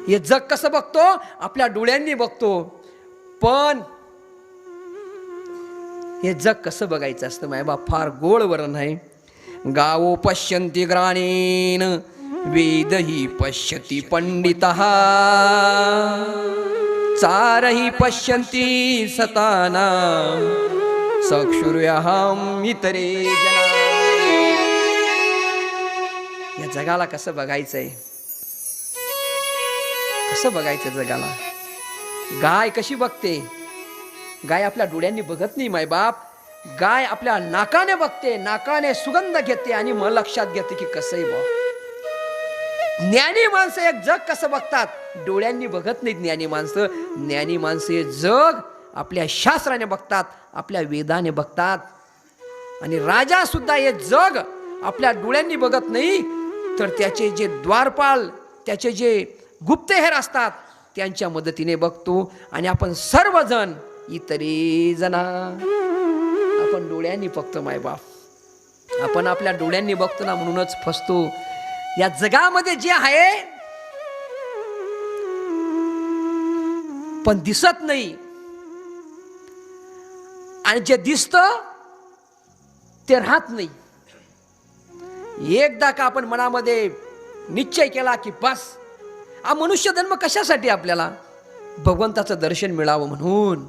हे जग कसं बघतो? आपल्या डोळ्यांनी बघतो. पण हे जग कसं बघायचं असतं मायबाप? फार गोड वरण आहे. गावो पश्यन्ति ग्राणेन वेदहि पश्यति पंडितः चारहि पश्यन्ति सतानां चक्षुर्यहं इतरे जना. या जगाला कसं बघायचंय? कसं बघायचं जगाला? गाय कशी बघते? गाय आपल्या डोळ्यांनी बघत नाही मायबाप. गाय आपल्या नाकाने बघते, नाकाने सुगंध घेते आणि मग लक्षात घेते की कसंही बघ. ज्ञानी माणसं एक जग कसं बघतात? डोळ्यांनी बघत नाहीत ज्ञानी माणसं. ज्ञानी माणसं हे जग आपल्या शास्त्राने बघतात, आपल्या वेदाने बघतात. आणि राजा सुद्धा हे जग आपल्या डोळ्यांनी बघत नाही, तर त्याचे जे द्वारपाल, त्याचे जे गुप्तहेर असतात त्यांच्या मदतीने बघतो. आणि आपण सर्वजण इतरी जना आपण डोळ्यांनी बघतो मायबाप. आपण आपल्या डोळ्यांनी बघतो ना, म्हणूनच फसतो. या जगामध्ये जे आहे पण दिसत नाही, आणि जे दिसतं ते राहत नाही. एकदा का आपण मनामध्ये निश्चय केला की बस हा मनुष्य जन्म कशासाठी? आपल्याला भगवंताचं दर्शन मिळावं म्हणून.